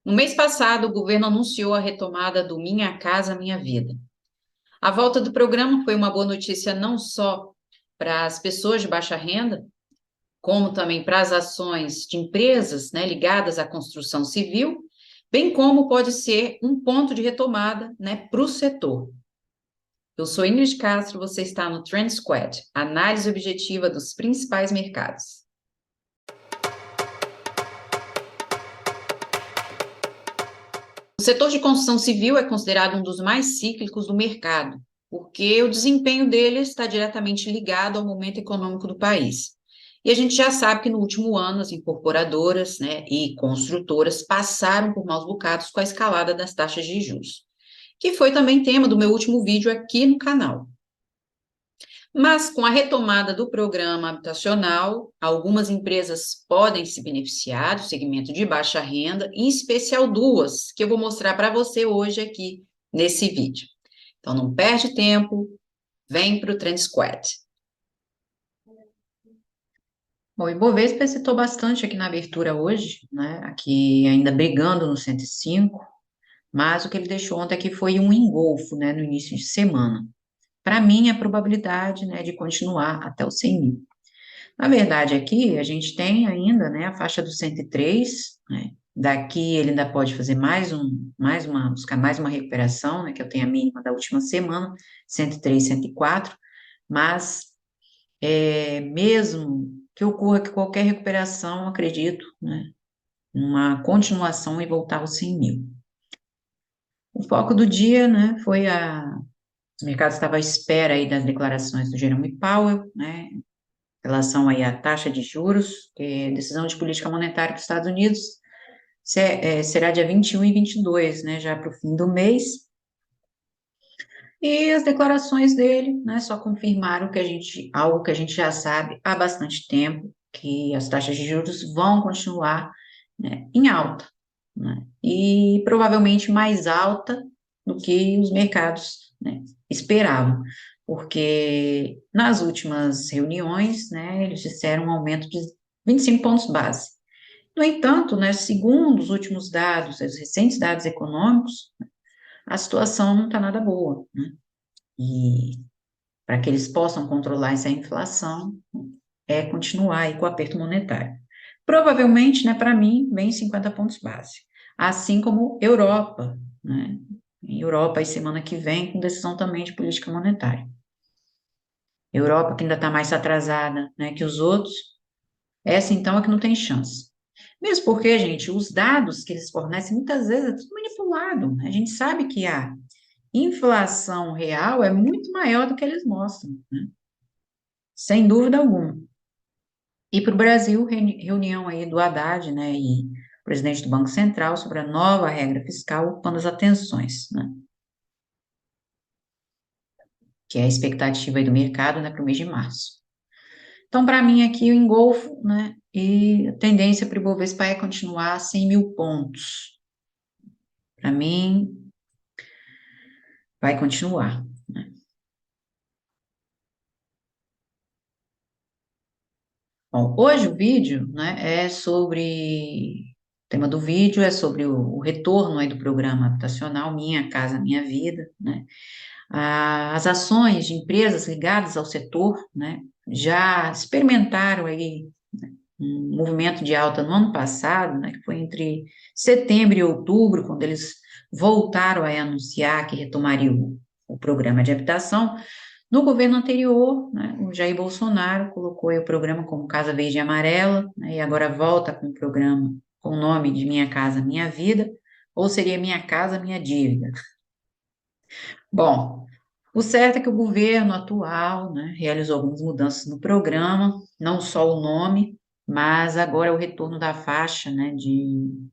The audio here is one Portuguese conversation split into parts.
No mês passado, o governo anunciou a retomada do Minha Casa Minha Vida. A volta do programa foi uma boa notícia não só para as pessoas de baixa renda, como também para as ações de empresas, né, ligadas à construção civil, bem como pode ser um ponto de retomada, né, para o setor. Eu sou Ingrid Castro, você está no Trend Squad, análise objetiva dos principais mercados. O setor de construção civil é considerado um dos mais cíclicos do mercado, porque o desempenho dele está diretamente ligado ao momento econômico do país. E a gente já sabe que no último ano as incorporadoras, né, e construtoras passaram por maus bocados com a escalada das taxas de juros, que foi também tema do meu último vídeo aqui no canal. Mas com a retomada do programa habitacional, algumas empresas podem se beneficiar do segmento de baixa renda, em especial duas, que eu vou mostrar para você hoje aqui nesse vídeo. Então não perde tempo, vem para o Trend Squad. Bom, o Ibovespa hesitou bastante aqui na abertura hoje, né? Aqui ainda brigando no 105, mas o que ele deixou ontem aqui foi um engolfo, né, no início de semana. Para mim, a probabilidade, né, de continuar até os 100 mil. Na verdade, aqui a gente tem ainda, né, a faixa do 103, né, daqui ele ainda pode fazer buscar mais uma recuperação, né, que eu tenho a mínima da última semana, 103, 104, mas mesmo que ocorra que qualquer recuperação, acredito, né, uma continuação e voltar aos 100 mil. O foco do dia, né, o mercado estava à espera aí das declarações do Jerome Powell, né, relação aí à taxa de juros, decisão de política monetária dos Estados Unidos, será dia 21 e 22, né, já para o fim do mês, e as declarações dele, né, só confirmaram algo que a gente já sabe há bastante tempo, que as taxas de juros vão continuar, né, em alta, né, e provavelmente mais alta do que os mercados, né, esperavam, porque nas últimas reuniões, né, eles disseram um aumento de 25 pontos base. No entanto, né, segundo os últimos dados, os recentes dados econômicos, a situação não está nada boa, né? E para que eles possam controlar essa inflação, é continuar aí com o aperto monetário. Provavelmente, né, para mim, vem 50 pontos base. Assim como Europa, né? Em Europa, aí semana que vem, com decisão também de política monetária. Europa, que ainda está mais atrasada, né, que os outros, essa então é que não tem chance. Mesmo porque, gente, os dados que eles fornecem, muitas vezes é tudo manipulado, né? A gente sabe que a inflação real é muito maior do que eles mostram, né? Sem dúvida alguma. E para o Brasil, reunião aí do Haddad, né, e presidente do Banco Central sobre a nova regra fiscal, ocupando as atenções, né, que é a expectativa aí do mercado, né, para o mês de março. Então, para mim, aqui o engolfo, né, e a tendência para o Ibovespa é continuar a 100 mil pontos. Para mim, vai continuar. Bom, hoje o vídeo, né, o tema do vídeo é sobre o retorno aí do programa habitacional Minha Casa Minha Vida, né, as ações de empresas ligadas ao setor, né, já experimentaram aí um movimento de alta no ano passado, né, que foi entre setembro e outubro, quando eles voltaram a anunciar que retomariam o programa de habitação. No governo anterior, né, o Jair Bolsonaro colocou aí o programa como Casa Verde e Amarela, né, e agora volta com o programa com o nome de Minha Casa Minha Vida, ou seria Minha Casa Minha Dívida. Bom, o certo é que o governo atual, né, realizou algumas mudanças no programa, não só o nome, mas agora é o retorno da faixa, né,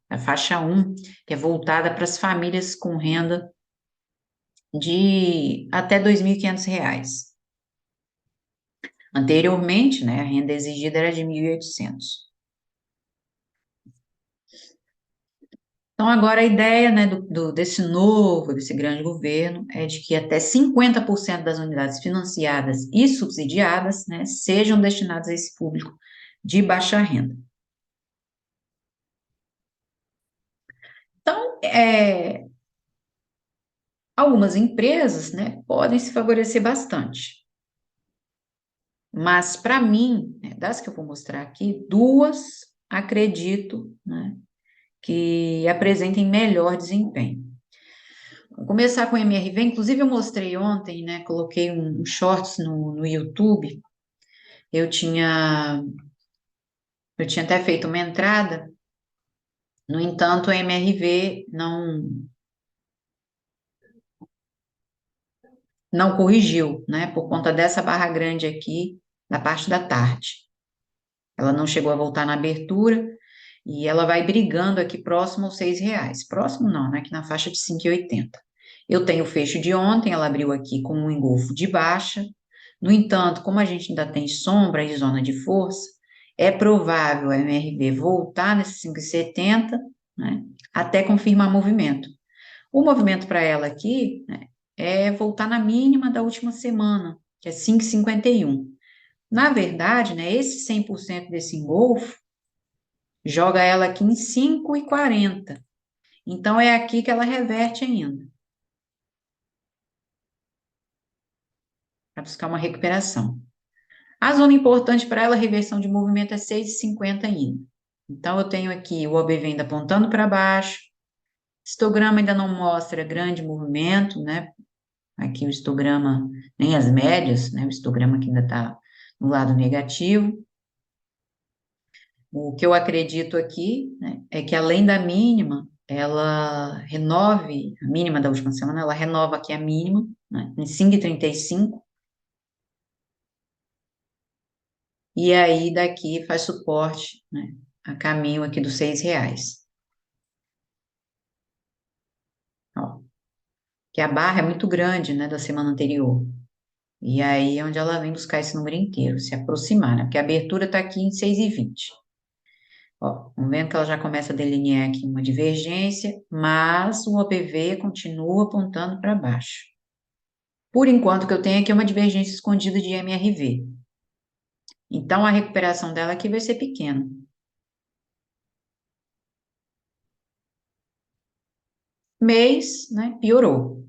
da faixa 1, que é voltada para as famílias com renda de até R$ 2.500. Anteriormente, né, a renda exigida era de 1.800. Então, agora a ideia, né, desse grande governo, é de que até 50% das unidades financiadas e subsidiadas, né, sejam destinadas a esse público de baixa renda. Então, algumas empresas, né, podem se favorecer bastante. Mas, para mim, né, das que eu vou mostrar aqui, duas acredito, né, que apresentem melhor desempenho. Vou começar com o MRV, inclusive eu mostrei ontem, né, coloquei um shorts no YouTube, eu tinha, eu tinha até feito uma entrada, no entanto, o MRV não corrigiu, né, por conta dessa barra grande aqui, da parte da tarde. Ela não chegou a voltar na abertura, e ela vai brigando aqui próximo aos R$ 6. Próximo não, né? Aqui na faixa de 5,80. Eu tenho o fecho de ontem, ela abriu aqui com um engolfo de baixa. No entanto, como a gente ainda tem sombra e zona de força, é provável a MRV voltar nesse 5,70, né? Até confirmar movimento. O movimento para ela aqui, né, é voltar na mínima da última semana, que é 5,51. Na verdade, né, esse 100% desse engolfo joga ela aqui em 5,40. Então, é aqui que ela reverte ainda, para buscar uma recuperação. A zona importante para ela, a reversão de movimento, é 6,50 ainda. Então, eu tenho aqui o OBV ainda apontando para baixo, histograma ainda não mostra grande movimento, né? Aqui o histograma, nem as médias, né? O histograma que ainda está no lado negativo. O que eu acredito aqui, né, é que além da mínima, ela renove, a mínima da última semana, ela renova aqui a mínima, né, em 5,35, e aí daqui faz suporte, né, a caminho aqui dos R$ 6. Ó, que a barra é muito grande, né, da semana anterior. E aí é onde ela vem buscar esse número inteiro, se aproximar, né, porque a abertura está aqui em 6,20. Ó, vamos vendo que ela já começa a delinear aqui uma divergência, mas o OPV continua apontando para baixo. Por enquanto, o que eu tenho aqui é uma divergência escondida de MRV. Então, a recuperação dela aqui vai ser pequena. Mês, né, piorou.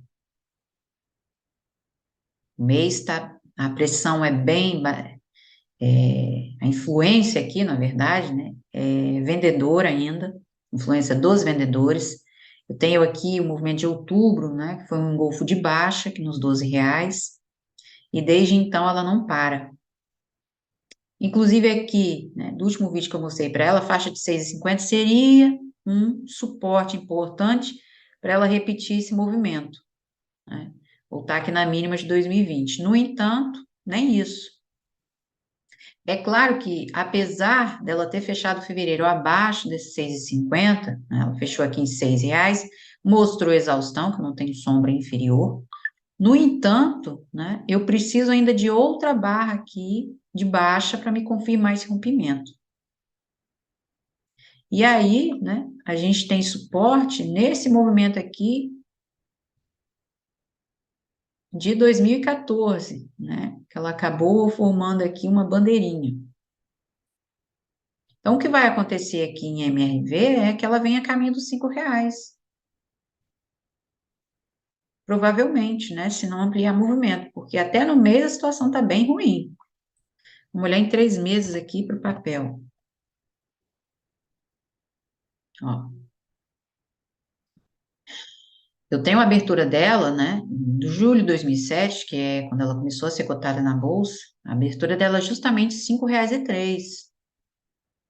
Mês tá, a pressão é bem, a influência aqui, na verdade, né, é vendedora ainda, influência dos vendedores. Eu tenho aqui o movimento de outubro, né, que foi um engolfo de baixa, aqui nos R$ 12, e desde então ela não para. Inclusive aqui, né, do último vídeo que eu mostrei para ela, a faixa de 6,50 seria um suporte importante para ela repetir esse movimento, né? Voltar aqui na mínima de 2020. No entanto, nem isso. É claro que, apesar dela ter fechado fevereiro abaixo desses 6,50, né, ela fechou aqui em R$ 6, mostrou exaustão, que não tem sombra inferior. No entanto, né, eu preciso ainda de outra barra aqui de baixa para me confirmar esse rompimento. E aí, né, a gente tem suporte nesse movimento aqui de 2014, né, que ela acabou formando aqui uma bandeirinha. Então, o que vai acontecer aqui em MRV é que ela vem a caminho dos R$ 5, provavelmente, né, se não ampliar movimento, porque até no mês a situação está bem ruim. Vamos olhar em 3 meses aqui para o papel. Ó, eu tenho a abertura dela, né, do julho de 2007, que é quando ela começou a ser cotada na bolsa. A abertura dela é justamente R$ 5,03.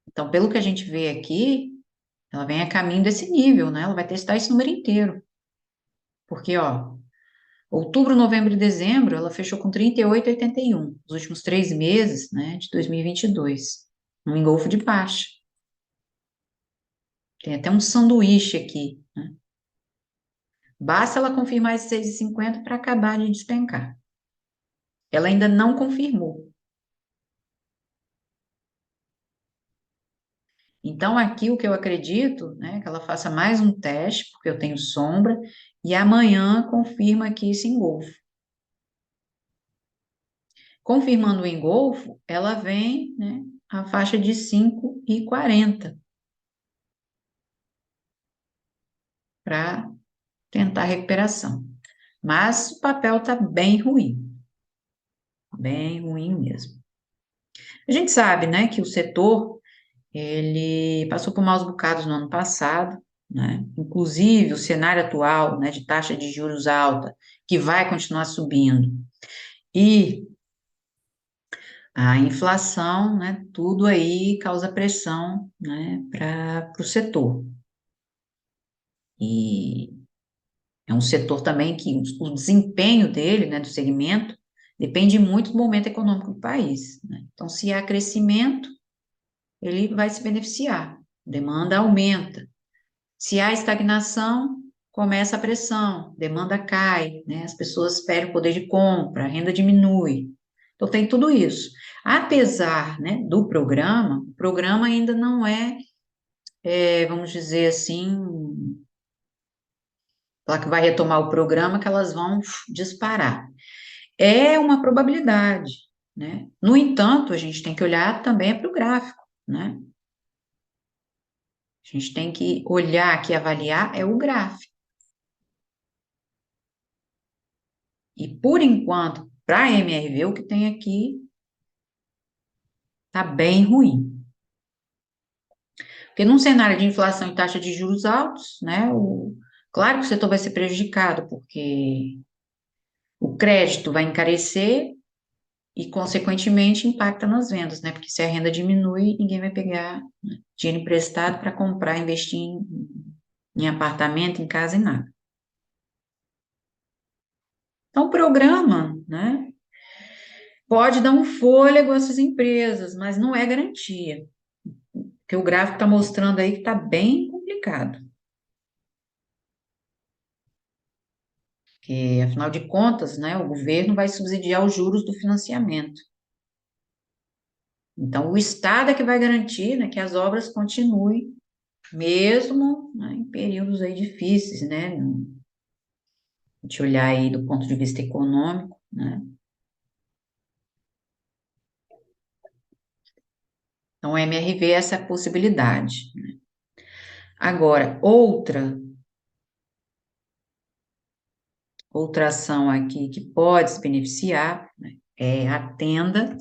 Então, pelo que a gente vê aqui, ela vem a caminho desse nível, né? Ela vai testar esse número inteiro. Porque, ó, outubro, novembro e dezembro, ela fechou com 38,81. Os últimos 3 meses, né, de 2022. Um engolfo de baixa. Tem até um sanduíche aqui, né? Basta ela confirmar esse 6,50 para acabar de despencar. Ela ainda não confirmou. Então, aqui o que eu acredito, né, que ela faça mais um teste, porque eu tenho sombra, e amanhã confirma aqui esse engolfo. Confirmando o engolfo, ela vem, né, a faixa de 5,40. para tentar a recuperação. Mas o papel está bem ruim mesmo. A gente sabe, né, que o setor, ele passou por maus bocados no ano passado, né, inclusive o cenário atual, né, de taxa de juros alta, que vai continuar subindo, e a inflação, né, tudo aí causa pressão, né, para o setor. E é um setor também que o desempenho dele, né, do segmento, depende muito do momento econômico do país, né? Então, se há crescimento, ele vai se beneficiar, demanda aumenta. Se há estagnação, começa a pressão, demanda cai, né? As pessoas perdem o poder de compra, a renda diminui. Então, tem tudo isso. Apesar, né, do programa, o programa ainda não vamos dizer assim, ela que vai retomar o programa, que elas vão disparar. É uma probabilidade, né? No entanto, a gente tem que olhar também para o gráfico, né? A gente tem que olhar aqui, avaliar, é o gráfico. E, por enquanto, para a MRV, o que tem aqui está bem ruim. Porque num cenário de inflação e taxa de juros altos, né? Claro que o setor vai ser prejudicado, porque o crédito vai encarecer e, consequentemente, impacta nas vendas, né? Porque se a renda diminui, ninguém vai pegar, né, dinheiro emprestado para comprar, investir em apartamento, em casa, em nada. Então, o programa, né, pode dar um fôlego a essas empresas, mas não é garantia, porque o gráfico está mostrando aí que está bem complicado. Porque, afinal de contas, né, o governo vai subsidiar os juros do financiamento. Então, o Estado é que vai garantir, né, que as obras continuem, mesmo, né, em períodos aí difíceis, né? A gente olhar aí do ponto de vista econômico, né? Então, o MRV é essa possibilidade. Agora, outra ação aqui que pode se beneficiar, né, é a Tenda.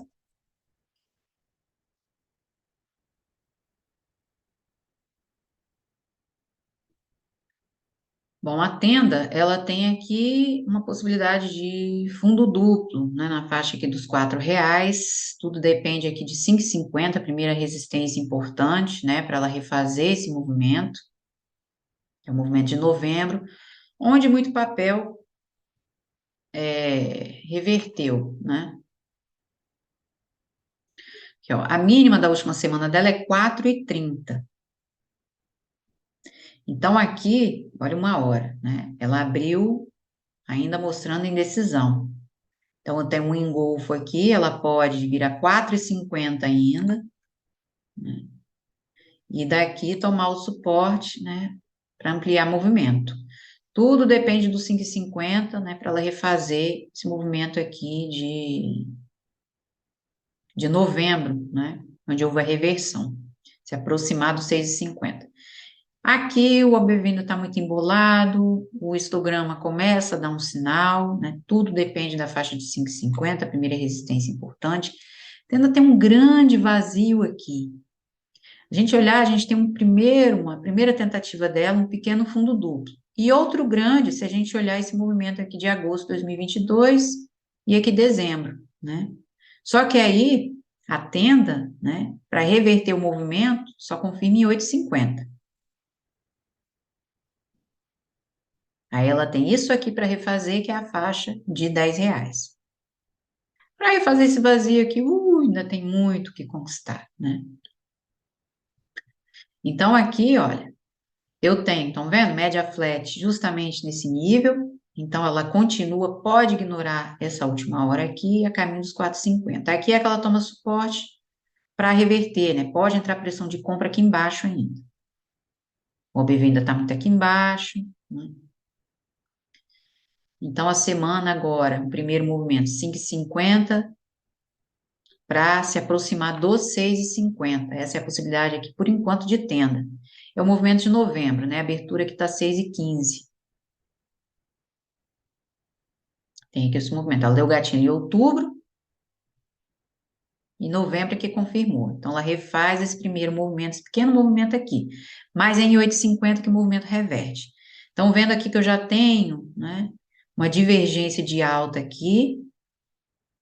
Bom, a Tenda, ela tem aqui uma possibilidade de fundo duplo, né, na faixa aqui dos R$ 4, tudo depende aqui de 5,50, a primeira resistência importante, né, para ela refazer esse movimento, que é o movimento de novembro, onde muito papel reverteu, né? Aqui, ó, a mínima da última semana dela é 4,30. Então, aqui, olha uma hora, né? Ela abriu ainda mostrando indecisão. Então, tem um engolfo aqui, ela pode vir a 4,50 ainda, né? E daqui tomar o suporte, né? Para ampliar movimento. Tudo depende do 5,50, né? Para ela refazer esse movimento aqui de novembro, né? Onde houve a reversão, se aproximar dos 6,50. Aqui o OB20 está muito embolado, o histograma começa a dar um sinal, né? Tudo depende da faixa de 5,50, a primeira resistência importante. Ainda tem um grande vazio aqui. A gente olhar, a gente tem uma primeira tentativa dela, um pequeno fundo duplo. E outro grande, se a gente olhar esse movimento aqui de agosto de 2022 e aqui dezembro, né? Só que aí, a tenda, né, para reverter o movimento, só confirma em 8,50. Aí ela tem isso aqui para refazer, que é a faixa de R$ 10. Para refazer esse vazio aqui, ainda tem muito que conquistar, né? Então, aqui, olha, eu tenho, estão vendo? Média flat justamente nesse nível. Então, ela continua, pode ignorar essa última hora aqui, a caminho dos 4,50. Aqui é que ela toma suporte para reverter, né? Pode entrar pressão de compra aqui embaixo ainda. O OBV ainda está muito aqui embaixo, né? Então, a semana agora, o primeiro movimento, 5,50 para se aproximar dos 6,50. Essa é a possibilidade aqui, por enquanto, de tenda. é o movimento de novembro, né? A abertura que está 6h15. Tem aqui esse movimento. Ela deu gatinho em outubro e novembro é que confirmou. Então, ela refaz esse primeiro movimento, esse pequeno movimento aqui. Mas é em 8h50 que o movimento reverte. Então, vendo aqui que eu já tenho, né, uma divergência de alta aqui,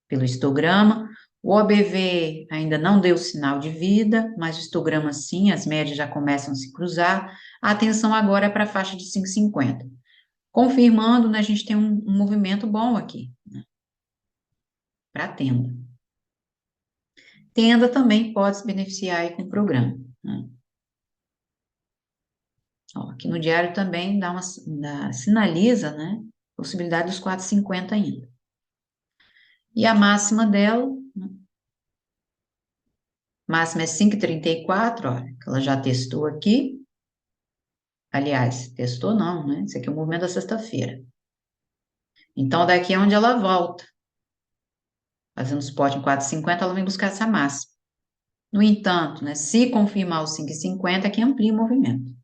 pelo histograma. O OBV ainda não deu sinal de vida, mas o histograma sim, as médias já começam a se cruzar. A atenção agora é para a faixa de 5,50. Confirmando, né, a gente tem um movimento bom aqui, né, para a tenda. Tenda também pode se beneficiar aí com o programa, né? Ó, aqui no diário também sinaliza, né, possibilidade dos 4,50 ainda. E a máxima dela, né, máxima é 5,34, olha, que ela já testou aqui. Aliás, testou não, né? Esse aqui é o movimento da sexta-feira. Então, daqui é onde ela volta. Fazendo suporte em 4,50, ela vem buscar essa máxima. No entanto, né, se confirmar o 5,50, é que amplia o movimento.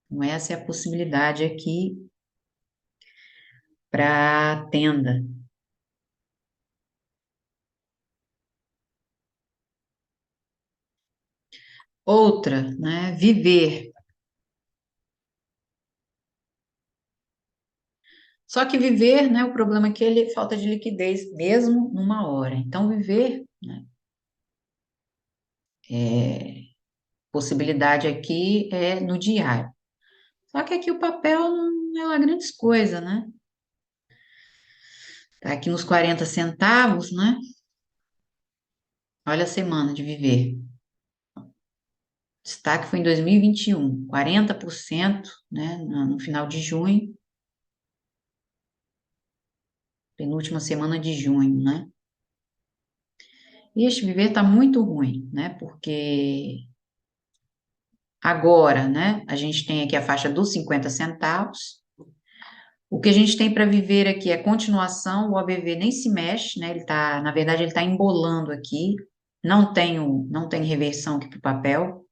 Então, essa é a possibilidade aqui para a tenda. Outra, né, viver. Só que viver, né, o problema é que ele falta de liquidez mesmo numa hora. Então, viver, né, possibilidade aqui é no diário. Só que aqui o papel não é lá grandes coisas, né? Tá aqui nos 40 centavos, né? Olha a semana de viver. Destaque foi em 2021, 40%, né, no final de junho, penúltima semana de junho, né? E este viver está muito ruim, né? Porque agora, né, a gente tem aqui a faixa dos 50 centavos. O que a gente tem para viver aqui é continuação, o OBV nem se mexe, né? Ele tá, na verdade, ele está embolando aqui. Não tem reversão aqui para o papel.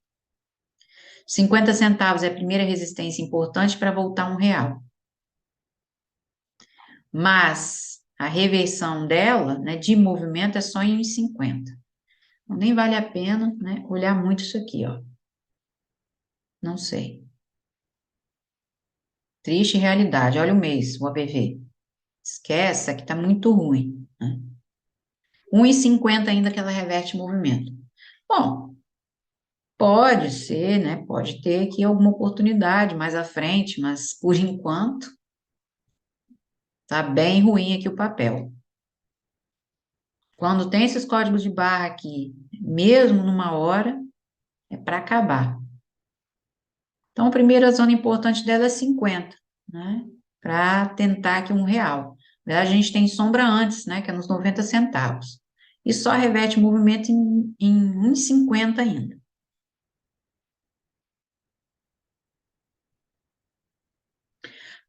50 centavos é a primeira resistência importante para voltar a R$ 1. Mas a reversão dela, né, de movimento é só em 1,50. Então, nem vale a pena, né, olhar muito isso aqui, ó. Não sei. Triste realidade. Olha o mês, o ABV. Esquece, aqui tá muito ruim, né? 1,50 ainda que ela reverte movimento. Bom, pode ser, né? Pode ter aqui alguma oportunidade mais à frente, mas por enquanto tá bem ruim aqui o papel. Quando tem esses códigos de barra aqui, mesmo numa hora, é para acabar. Então, a primeira zona importante dela é 50, né? Para tentar aqui R$ 1. A gente tem sombra antes, né? Que é nos 90 centavos. E só reverte o movimento em 1,50 ainda.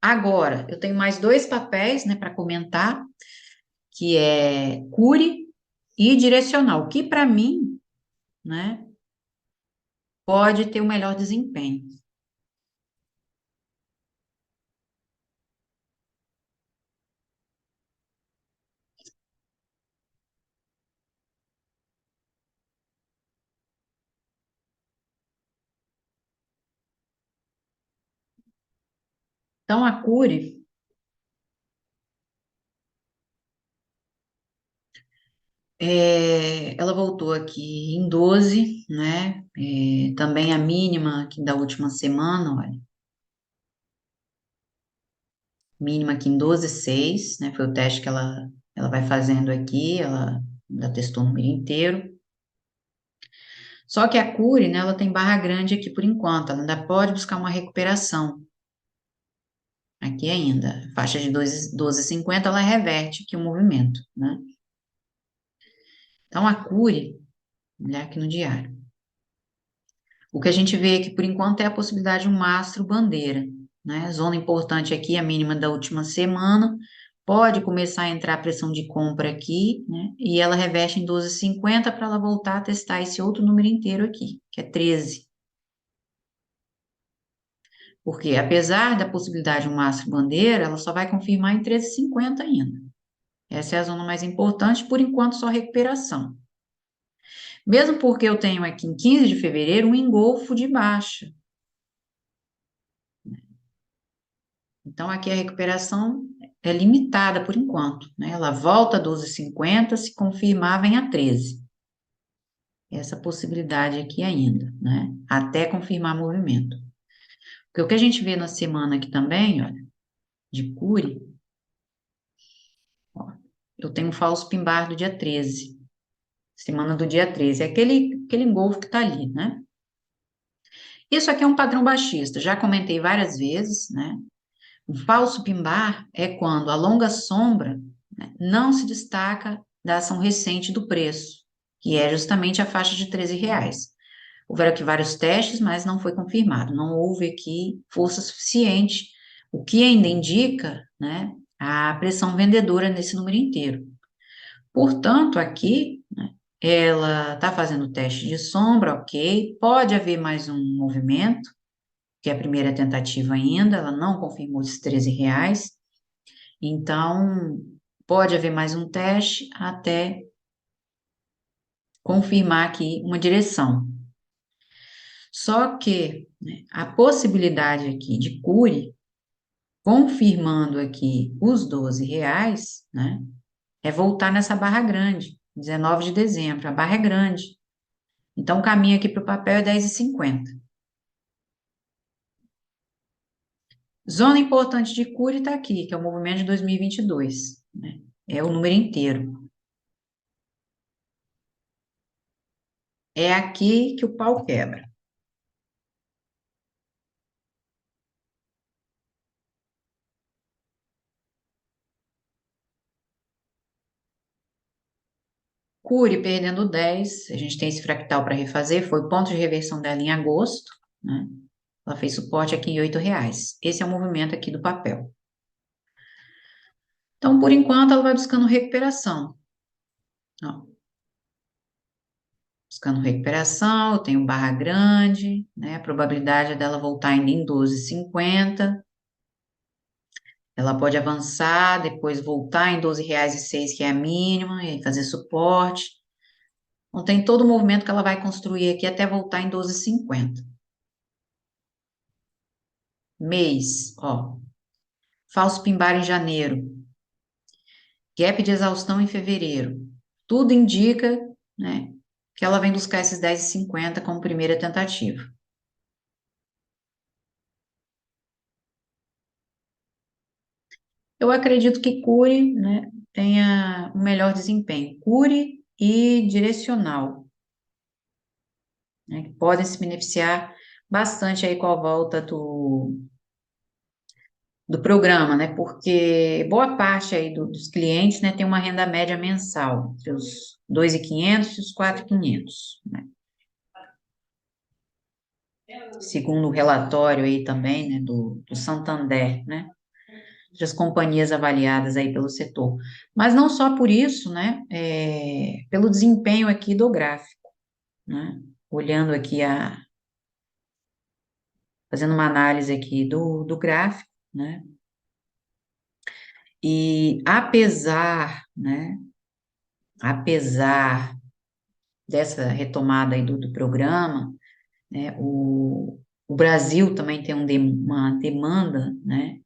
Agora, eu tenho mais dois papéis, né, para comentar, que é Cury e Direcional, que para mim, né, pode ter o melhor desempenho. Então, a Cury, ela voltou aqui em 12, né? Também a mínima aqui da última semana, olha. Mínima aqui em 12,6, né? Foi o teste que ela vai fazendo aqui, ela ainda testou o número inteiro. Só que a Cury, né, ela tem barra grande aqui por enquanto, ela ainda pode buscar uma recuperação. Aqui ainda, faixa de 12,50, ela reverte aqui o movimento, né? Então, a Cury, olhar aqui no diário. O que a gente vê aqui, por enquanto, é a possibilidade de um mastro bandeira, né? Zona importante aqui, a mínima da última semana, pode começar a entrar a pressão de compra aqui, né? E ela reveste em 12,50 para ela voltar a testar esse outro número inteiro aqui, que é 13. Porque apesar da possibilidade de um mastro bandeira, ela só vai confirmar em 13,50 ainda. Essa é a zona mais importante, por enquanto só recuperação. Mesmo porque eu tenho aqui em 15 de fevereiro um engolfo de baixa. Então, aqui a recuperação é limitada por enquanto, né? Ela volta a 12,50, se confirmar, vem a 13. Essa possibilidade aqui ainda, né? Até confirmar movimento. Porque o que a gente vê na semana aqui também, olha, de Cury, ó, eu tenho um falso pimbar do dia 13. Semana do dia 13. É aquele engolfo que tá ali, né? Isso aqui é um padrão baixista. Já comentei várias vezes, né? O falso pimbar é quando a longa sombra, né, não se destaca da ação recente do preço, que é justamente a faixa de R$ 13. Houveram aqui vários testes, mas não foi confirmado. Não houve aqui força suficiente, o que ainda indica, né, a pressão vendedora nesse número inteiro. Portanto, aqui, né, ela está fazendo teste de sombra, ok. Pode haver mais um movimento, que é a primeira tentativa ainda, ela não confirmou esses R$ 13. Então, pode haver mais um teste até confirmar aqui uma direção. Só que, né, a possibilidade aqui de Cury, confirmando aqui os R$ 12, né, é voltar nessa barra grande, 19 de dezembro, a barra é grande. Então, o caminho aqui para o papel é 10,50. Zona importante de Cury está aqui, que é o movimento de 2022, né? É o número inteiro. É aqui que o pau quebra. Cury perdendo 10, a gente tem esse fractal para refazer, foi o ponto de reversão dela em agosto, né? Ela fez suporte aqui em R$ 8. Esse é o movimento aqui do papel. Então, por enquanto, ela vai buscando recuperação. Ó, buscando recuperação, eu tenho barra grande, né? A probabilidade é dela voltar ainda em 12,50. Ela pode avançar, depois voltar em R$ 12,06, que é a mínima, e aí fazer suporte. Então, tem todo o movimento que ela vai construir aqui até voltar em 12,50. Mês, ó. Falso pimbar em janeiro. Gap de exaustão em fevereiro. Tudo indica, né, que ela vem buscar esses 10,50 como primeira tentativa. Eu acredito que Cury, né, tenha um melhor desempenho. Cury e direcional, né, que podem se beneficiar bastante aí com a volta do programa, né, porque boa parte aí dos clientes, né, tem uma renda média mensal, entre os 2.500 e os 4.500, né, segundo o relatório aí também, né, do Santander, né, das companhias avaliadas aí pelo setor. Mas não só por isso, né, pelo desempenho aqui do gráfico, né, olhando aqui fazendo uma análise aqui do gráfico, né, e apesar dessa retomada aí do programa, né, o Brasil também tem uma demanda, né,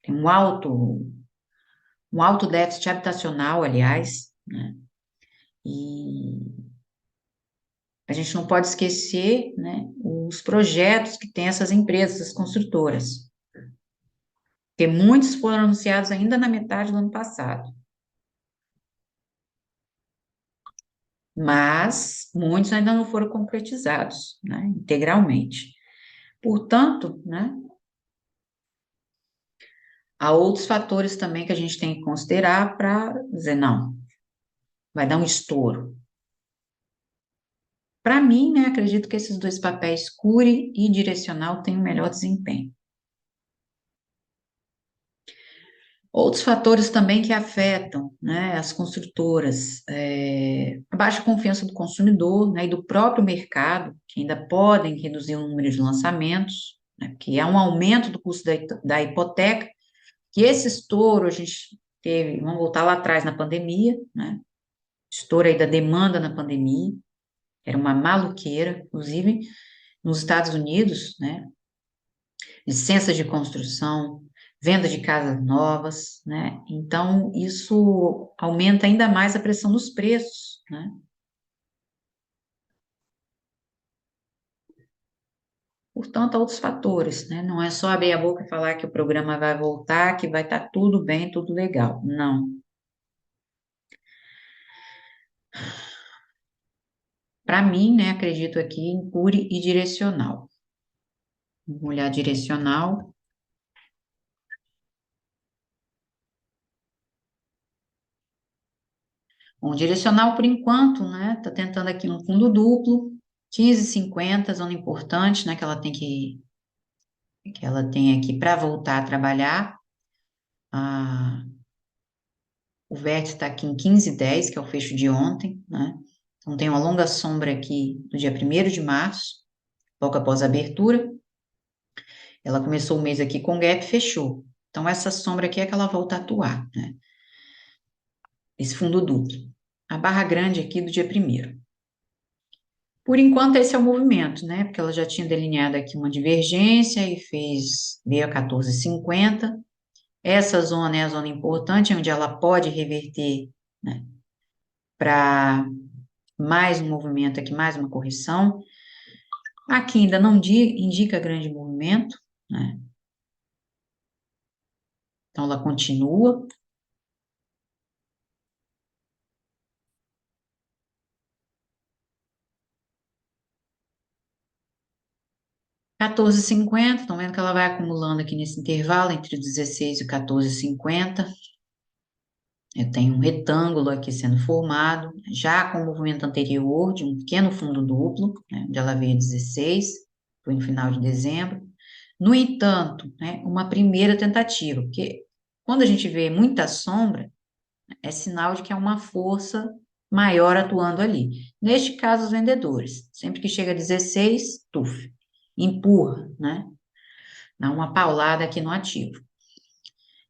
tem um alto déficit habitacional, aliás, né, e a gente não pode esquecer, né, os projetos que tem essas empresas, as construtoras, porque muitos foram anunciados ainda na metade do ano passado, mas muitos ainda não foram concretizados, né, integralmente. Portanto, né, há outros fatores também que a gente tem que considerar para dizer, não, vai dar um estouro. Para mim, né, acredito que esses dois papéis, cure e direcional, têm o melhor desempenho. Outros fatores também que afetam, né, as construtoras, a baixa confiança do consumidor, né, e do próprio mercado, que ainda podem reduzir o número de lançamentos, né, que há um aumento do custo da hipoteca, que esse estouro a gente teve, vamos voltar lá atrás na pandemia, né, estouro aí da demanda na pandemia, era uma maluqueira, inclusive nos Estados Unidos, né, licenças de construção, venda de casas novas, né? Então, isso aumenta ainda mais a pressão nos preços, né? Portanto, há outros fatores, né? Não é só abrir a boca e falar que o programa vai voltar, que vai estar tudo bem, tudo legal. Não. Para mim, né, acredito aqui em cure e direcional. Vamos olhar direcional. Bom, direcional, por enquanto, né, tá tentando aqui um fundo duplo, 15,50, zona importante, né, que ela tem aqui para voltar a trabalhar. Ah, o vértice está aqui em 15,10, que é o fecho de ontem, né? Então tem uma longa sombra aqui no dia 1º de março, logo após a abertura. Ela começou o mês aqui com gap, fechou. Então essa sombra aqui é que ela volta a atuar, né? Esse fundo duplo. A barra grande aqui do dia 1º. Por enquanto, esse é o movimento, né? Porque ela já tinha delineado aqui uma divergência e veio a 14,50. Essa zona é a zona importante, onde ela pode reverter, né, para mais um movimento aqui, mais uma correção. Aqui ainda não indica grande movimento, né? Então ela continua. 14,50, estão vendo que ela vai acumulando aqui nesse intervalo entre 16 e 14,50. Eu tenho um retângulo aqui sendo formado, já com o movimento anterior de um pequeno fundo duplo, né, onde ela veio 16, foi no final de dezembro. No entanto, né, uma primeira tentativa, porque quando a gente vê muita sombra, é sinal de que é uma força maior atuando ali. Neste caso, os vendedores. Sempre que chega a 16, tuf, empurra, né? Dá uma paulada aqui no ativo.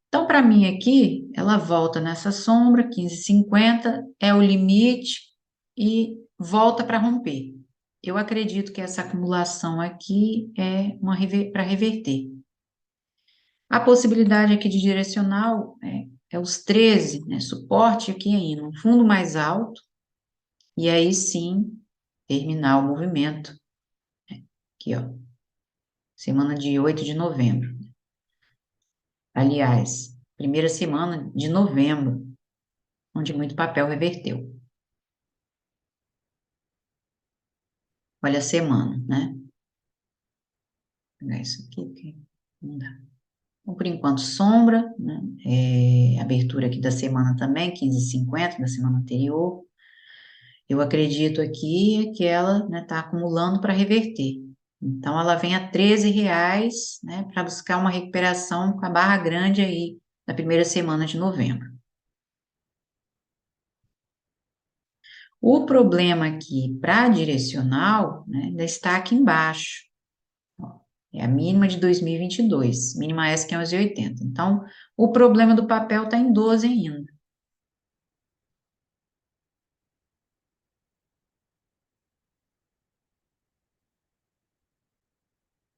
Então, para mim aqui, ela volta nessa sombra, 15,50 é o limite e volta para romper. Eu acredito que essa acumulação aqui é uma para reverter. A possibilidade aqui de direcional é os 13, né? Suporte aqui ainda, um fundo mais alto, e aí sim terminar o movimento. Aqui, ó, semana de 8 de novembro. Aliás, primeira semana de novembro, onde muito papel reverteu. Olha a semana, né? Vou pegar isso aqui, porque não dá. Então, por enquanto, sombra, né? Abertura aqui da semana também, 15,50 da semana anterior. Eu acredito aqui que ela está acumulando para reverter. Então, ela vem a R$ 13, né, para buscar uma recuperação com a barra grande aí da primeira semana de novembro. O problema aqui para direcional, né, ainda está aqui embaixo. Ó, é a mínima de 2022, mínima S 580. Então, o problema do papel está em 12 ainda.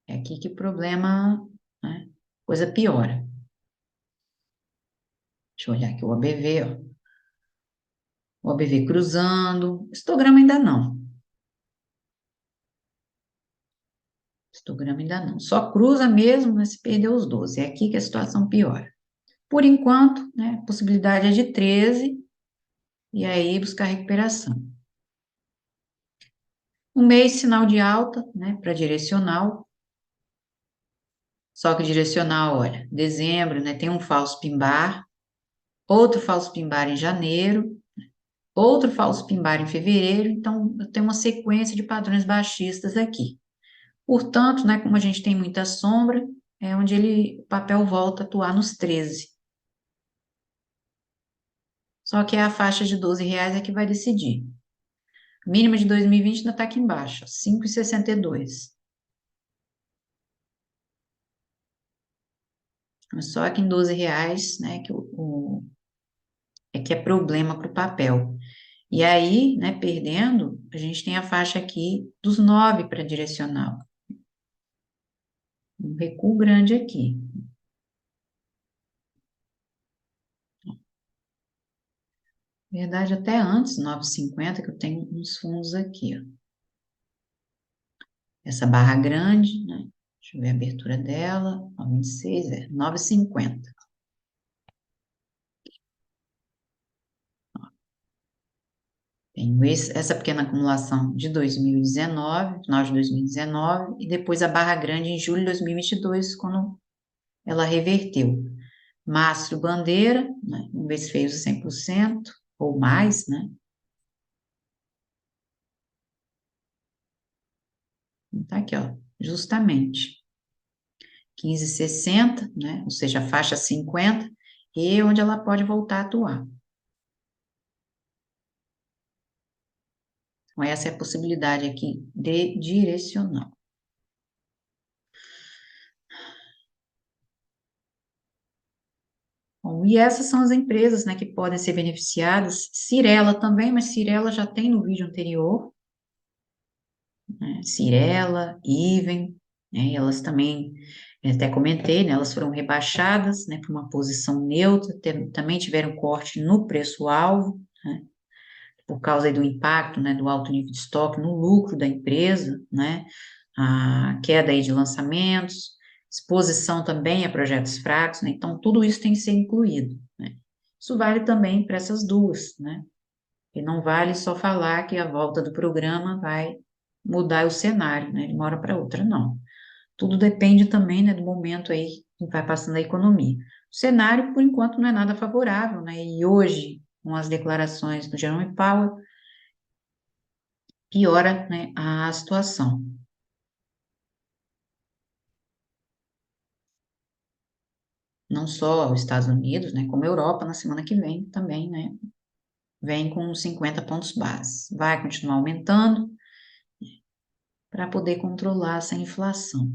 É aqui que o problema, né, coisa piora. Deixa eu olhar aqui o ABV, ó. O ABV cruzando. Histograma ainda não. Histograma ainda não. Só cruza mesmo, mas se perdeu os 12. É aqui que a situação piora. Por enquanto, né, a possibilidade é de 13, e aí buscar recuperação. Um mês, sinal de alta, né, para direcional. Só que direcional, olha, dezembro, né, tem um falso pimbar, outro falso pimbar em janeiro, outro falso pimbar em fevereiro, então eu tenho uma sequência de padrões baixistas aqui. Portanto, né, como a gente tem muita sombra, é onde o papel volta a atuar nos 13. Só que é a faixa de R$ 12 é que vai decidir. A mínima de 2020 ainda está aqui embaixo, 5,62. Só que em R$ 12, né, é que é problema para o papel. E aí, né, perdendo, a gente tem a faixa aqui dos 9 para direcional. Um recuo grande aqui. Na verdade, até antes, 9,50, que eu tenho uns fundos aqui, ó. Essa barra grande, né? Deixa eu ver a abertura dela. 9,26, 9,50. Tenho essa pequena acumulação de 2019, final de 2019, e depois a barra grande em julho de 2022, quando ela reverteu. Mastro Bandeira, né? Vamos ver se fez o 100% ou mais, né? Tá aqui, ó, justamente 15,60, né? Ou seja, a faixa 50, e onde ela pode voltar a atuar. Então, essa é a possibilidade aqui de direcional. Bom, e essas são as empresas, né, que podem ser beneficiadas. Cirela também, mas Cirela já tem no vídeo anterior, né? Cirela, Iven, né, elas também, até comentei, né, elas foram rebaixadas, né, para uma posição neutra, também tiveram corte no preço-alvo, né, por causa aí do impacto, né, do alto nível de estoque no lucro da empresa, né, a queda aí de lançamentos, exposição também a projetos fracos, né, então tudo isso tem que ser incluído, né. Isso vale também para essas duas, né, e não vale só falar que a volta do programa vai mudar o cenário, né, de uma hora para outra, não. Tudo depende também, né, do momento aí que vai passando a economia. O cenário, por enquanto, não é nada favorável, né, e hoje, com as declarações do Jerome Powell, piora, né, a situação. Não só os Estados Unidos, né, como a Europa na semana que vem também, né, vem com 50 pontos base. Vai continuar aumentando para poder controlar essa inflação.